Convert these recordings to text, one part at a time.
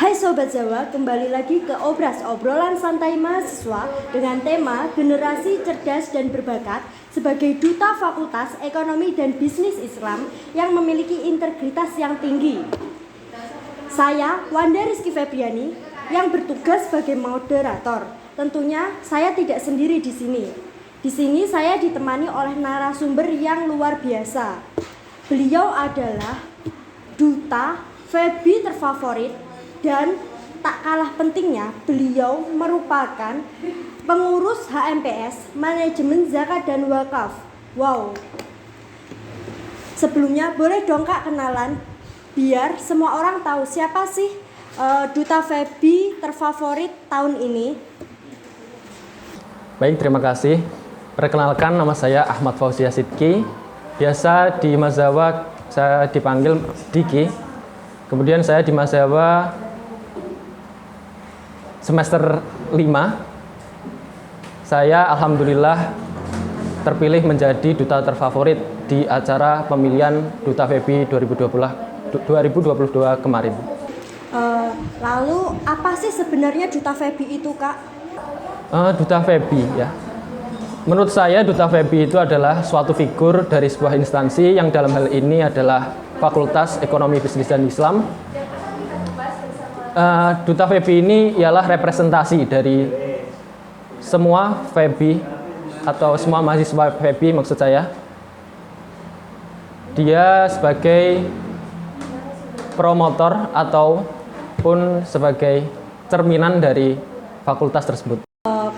Hai Sobat Zawa, kembali lagi ke Obras, obrolan santai mahasiswa dengan tema Generasi Cerdas dan Berbakat sebagai Duta Fakultas Ekonomi dan Bisnis Islam yang memiliki integritas yang tinggi. Saya, Wanda Rizky Febriani, yang bertugas sebagai moderator. Tentunya saya tidak sendiri di sini. Di sini saya ditemani oleh narasumber yang luar biasa. Beliau adalah Duta Febi terfavorit dan tak kalah pentingnya beliau merupakan pengurus HMPS Manajemen Zakat dan Wakaf. Wow. Sebelumnya boleh dong Kak kenalan biar semua orang tahu siapa sih Duta Febi terfavorit tahun ini. Baik, terima kasih. Perkenalkan, nama saya Ahmad Fauzia Sidki. Biasa di Mazawa saya dipanggil Diki. Kemudian saya di Mazawa semester 5. Saya alhamdulillah terpilih menjadi duta terfavorit di acara pemilihan Duta Febi 2022 kemarin. Lalu apa sih sebenarnya Duta Febi itu, Kak? Duta Febi ya. Menurut saya Duta Febi itu adalah suatu figur dari sebuah instansi yang dalam hal ini adalah Fakultas Ekonomi Bisnis dan Islam. Duta Febi ini ialah representasi dari semua Febi atau semua mahasiswa Febi maksud saya. Dia sebagai promotor ataupun sebagai cerminan dari fakultas tersebut.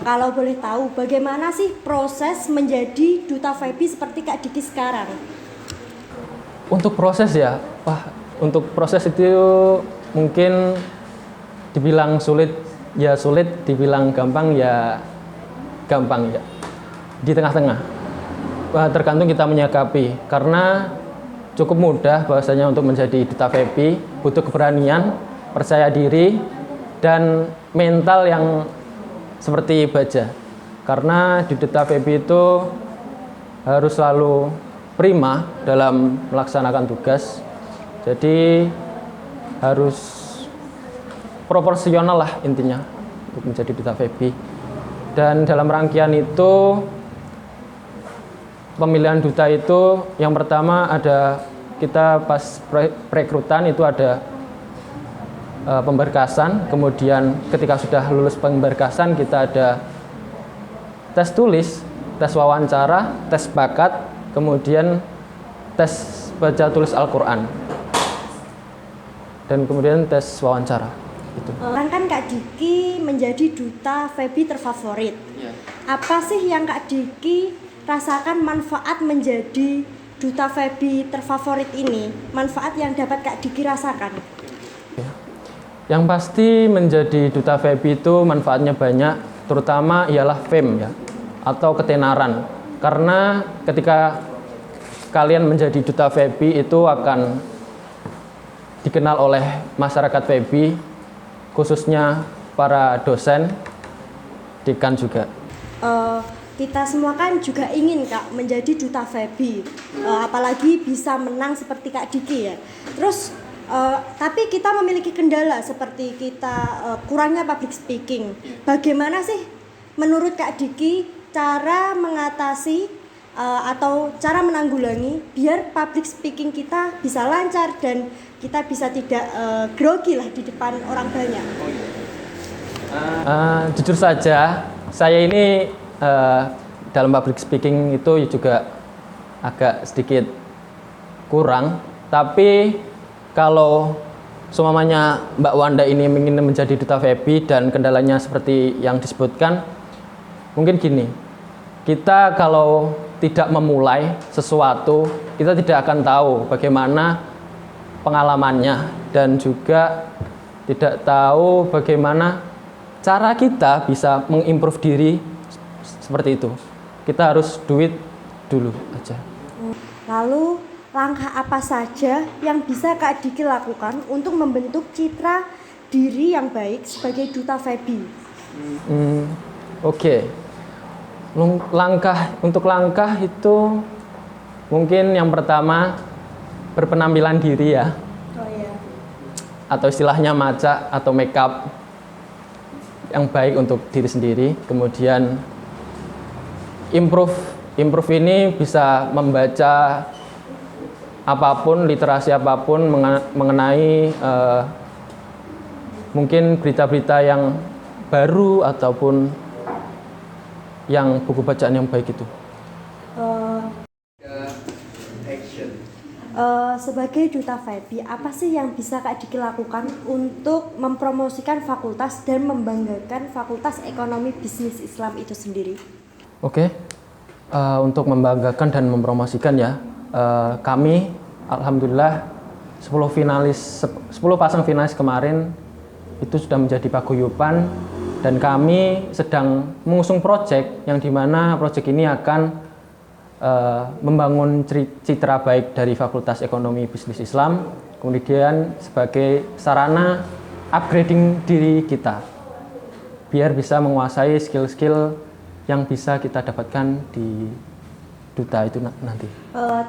Kalau boleh tahu, bagaimana sih proses menjadi Duta Febi seperti Kak Diki sekarang? Untuk proses ya, untuk proses itu mungkin dibilang sulit ya sulit, dibilang gampang ya gampang ya. Di tengah-tengah. Tergantung kita menyikapi. Karena cukup mudah bahwasanya untuk menjadi Duta Febi butuh keberanian, percaya diri, dan mental yang seperti baja. Karena di Duta Febi itu harus selalu prima dalam melaksanakan tugas. Jadi harus proporsional lah intinya untuk menjadi Duta Febi. Dan dalam rangkaian itu pemilihan duta itu yang pertama ada kita pas perekrutan itu ada pemberkasan, kemudian ketika sudah lulus pemberkasan kita ada tes tulis, tes wawancara, tes bakat, kemudian tes baca tulis Al-Quran, dan kemudian tes wawancara. Itu. Kan Kak Diki menjadi Duta Febi terfavorit. Apa sih yang Kak Diki rasakan manfaat menjadi Duta Febi terfavorit ini? Manfaat yang dapat Kak Diki rasakan? Yang pasti menjadi Duta Febi itu manfaatnya banyak, terutama ialah fame ya, atau ketenaran. Karena ketika kalian menjadi Duta Febi itu akan dikenal oleh masyarakat Febi, khususnya para dosen, dekan juga. Kita semua kan juga ingin Kak menjadi Duta Febi, apalagi bisa menang seperti Kak Diki ya. Terus tapi kita memiliki kendala seperti kita kurangnya public speaking. Bagaimana sih menurut Kak Diki cara mengatasi atau cara menanggulangi biar public speaking kita bisa lancar dan kita bisa tidak grogi lah di depan orang banyak? Jujur saja, saya ini dalam public speaking itu juga agak sedikit kurang. Tapi kalau seumpamanya Mbak Wanda ini ingin menjadi Duta Febi dan kendalanya seperti yang disebutkan, mungkin gini, kita kalau tidak memulai sesuatu, kita tidak akan tahu bagaimana pengalamannya dan juga tidak tahu bagaimana cara kita bisa mengimprove diri seperti itu. Kita harus do it dulu aja. Lalu langkah apa saja yang bisa Kak Diki lakukan untuk membentuk citra diri yang baik sebagai Duta Febi? Oke. Langkah itu mungkin yang pertama berpenampilan diri ya. Oh iya. atau istilahnya maca atau makeup yang baik untuk diri sendiri. Kemudian improve ini bisa membaca apapun, literasi apapun mengenai mungkin berita-berita yang baru ataupun yang buku bacaan yang baik itu. Sebagai duta FEBI, apa sih yang bisa Kak Diki lakukan untuk mempromosikan fakultas dan membanggakan Fakultas Ekonomi Bisnis Islam itu sendiri? Oke, untuk membanggakan dan mempromosikan ya, kami alhamdulillah 10 pasang finalis kemarin itu sudah menjadi paguyuban, dan kami sedang mengusung proyek yang dimana proyek ini akan membangun citra baik dari Fakultas Ekonomi Bisnis Islam, kemudian sebagai sarana upgrading diri kita biar bisa menguasai skill-skill yang bisa kita dapatkan di duta itu nanti.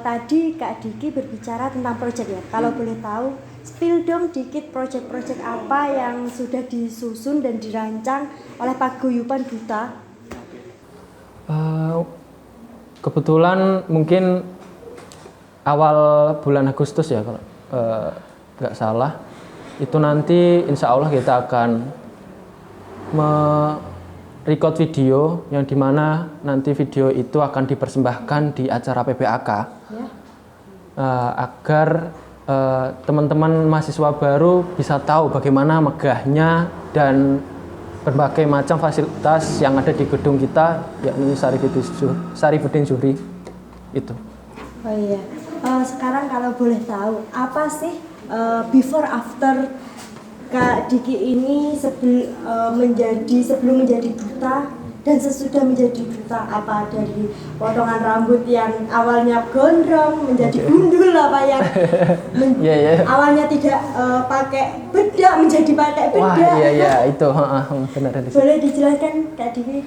Tadi Kak Diki berbicara tentang proyek ya. Kalau boleh tahu, spill dong dikit proyek-proyek apa yang sudah disusun dan dirancang oleh paguyuban duta. Kebetulan mungkin awal bulan Agustus ya kalau nggak salah, itu nanti insya Allah kita akan record video yang dimana nanti video itu akan dipersembahkan di acara PPAK ya. Agar teman-teman mahasiswa baru bisa tahu bagaimana megahnya dan berbagai macam fasilitas yang ada di gedung kita, yakni Syarifuddin Zuhri itu. Oh iya, sekarang kalau boleh tahu apa sih before after Kak Diki ini sebelum menjadi duta dan sesudah menjadi duta, apa dari potongan rambut yang awalnya gondrong menjadi gundul, apa yang awalnya tidak pakai bedak menjadi pakai bedak. Wah iya itu benar. Boleh dijelaskan Kak Diki?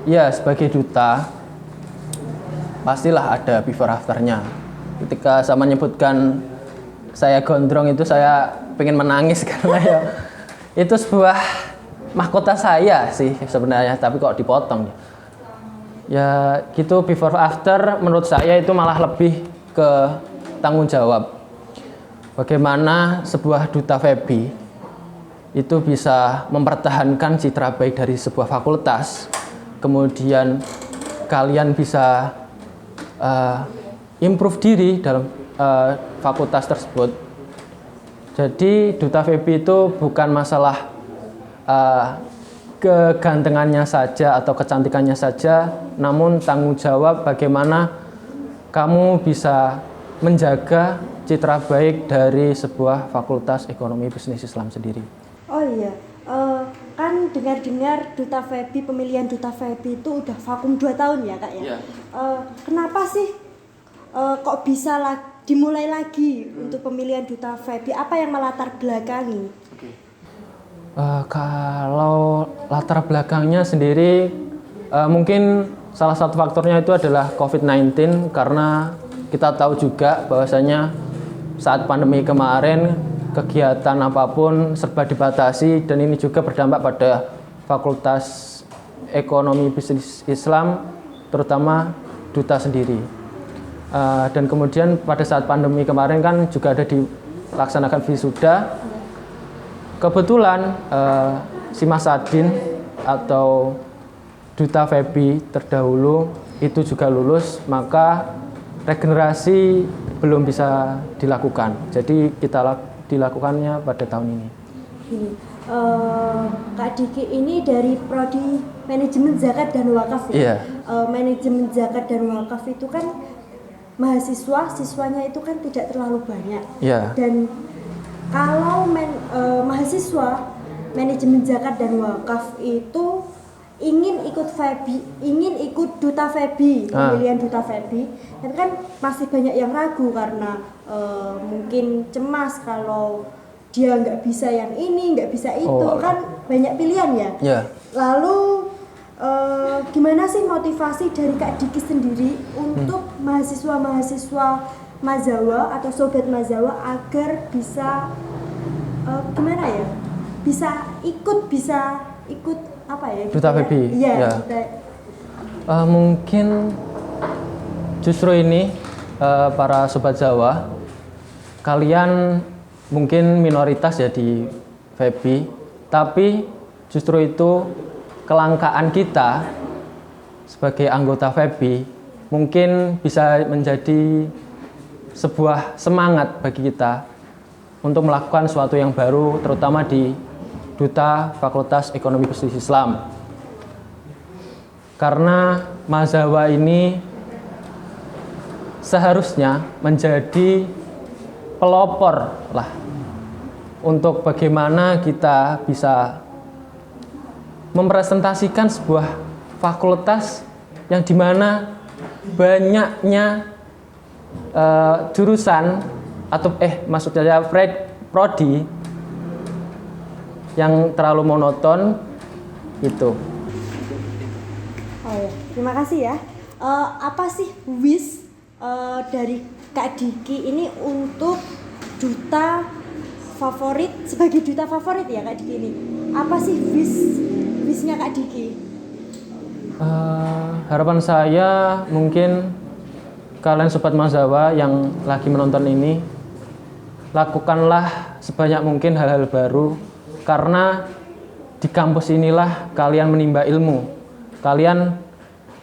Ya, sebagai duta pastilah ada before afternya. Ketika saya menyebutkan saya gondrong itu saya pengen menangis karena ya itu sebuah mahkota saya sih sebenarnya, tapi kok dipotong ya gitu. Before after menurut saya itu malah lebih ke tanggung jawab. Bagaimana sebuah duta FEBI itu bisa mempertahankan citra baik dari sebuah fakultas, kemudian kalian bisa improve diri dalam fakultas tersebut. Jadi duta FEBI itu bukan masalah kegantengannya saja atau kecantikannya saja, namun tanggung jawab bagaimana kamu bisa menjaga citra baik dari sebuah Fakultas Ekonomi Bisnis Islam sendiri. Oh iya, kan dengar-dengar duta FEBI, pemilihan duta FEBI itu udah vakum 2 tahun ya Kak ya? Kenapa sih kok bisa dimulai lagi untuk pemilihan duta FEBI? Apa yang melatar belakangi? Kalau latar belakangnya sendiri mungkin salah satu faktornya itu adalah COVID-19, karena kita tahu juga bahwasanya saat pandemi kemarin kegiatan apapun serba dibatasi, dan ini juga berdampak pada Fakultas Ekonomi Bisnis Islam, terutama duta sendiri. Dan kemudian pada saat pandemi kemarin kan juga ada dilaksanakan wisuda. Kebetulan si Mas Adin atau duta FEBI terdahulu itu juga lulus, maka regenerasi belum bisa dilakukan. Jadi kita dilakukannya pada tahun ini. Kak Diki ini dari prodi manajemen zakat dan wakaf ya. Manajemen zakat dan wakaf itu kan siswanya itu kan tidak terlalu banyak. Dan kalau mahasiswa manajemen zakat dan wakaf itu ingin ikut duta FEBI, pemilihan duta FEBI, dan kan masih banyak yang ragu karena mungkin cemas kalau dia nggak bisa yang ini, nggak bisa itu, kan banyak pilihan ya. Lalu gimana sih motivasi dari Kak Diki sendiri untuk mahasiswa Mazawa atau sobat Mazawa agar bisa bisa ikut apa ya? Duta Febi. Iya. Ya. Mungkin justru ini para sobat Zawa, kalian mungkin minoritas ya di Febi, tapi justru itu kelangkaan kita sebagai anggota Febi mungkin bisa menjadi sebuah semangat bagi kita untuk melakukan sesuatu yang baru, terutama di Duta Fakultas Ekonomi Bisnis Islam. Karena Mahasiswa ini seharusnya menjadi pelopor lah untuk bagaimana kita bisa mempresentasikan sebuah fakultas yang dimana banyaknya jurusan atau maksudnya prodi yang terlalu monoton itu. Oh ya, terima kasih ya. Apa sih wish dari Kak Diki ini untuk duta favorit, sebagai duta favorit ya Kak Diki ini? Apa sih wishnya Kak Diki? Harapan saya mungkin kalian sobat Mahasiswa yang lagi menonton ini, lakukanlah sebanyak mungkin hal-hal baru, karena di kampus inilah kalian menimba ilmu. Kalian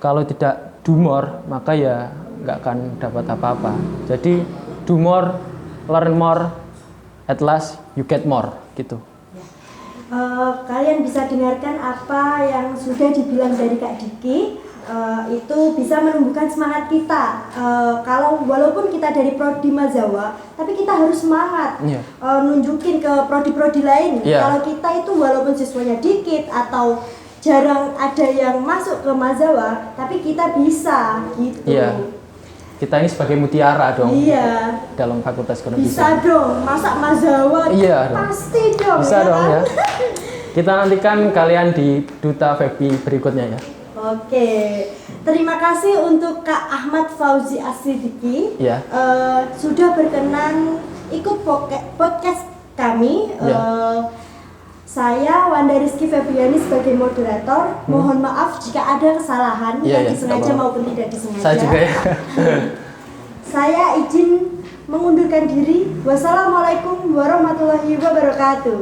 kalau tidak do more, maka ya nggak akan dapat apa-apa. Jadi do more, learn more, at last you get more, gitu. Kalian bisa dengarkan apa yang sudah dibilang dari Kak Diki. Itu bisa menumbuhkan semangat kita. Kalau walaupun kita dari prodi Mahasiswa, tapi kita harus semangat nunjukin ke prodi-prodi lain. Kalau kita itu walaupun siswanya dikit atau jarang ada yang masuk ke Mahasiswa, tapi kita bisa gitu. Kita ini sebagai mutiara dong. Dalam Fakultas Ekonomi. Bisa dong, masa Mahasiswa? Pasti dong. Bisa dong ya. Kita nantikan kalian di Duta Febi berikutnya ya. Oke, terima kasih untuk Kak Ahmad Fauzi As-Siddiqi sudah berkenan ikut podcast kami. Saya Wanda Rizky Febriani sebagai moderator. Mohon maaf jika ada kesalahan yang disengaja maupun tidak disengaja. Saya juga ya. Saya izin mengundurkan diri. Wassalamualaikum warahmatullahi wabarakatuh.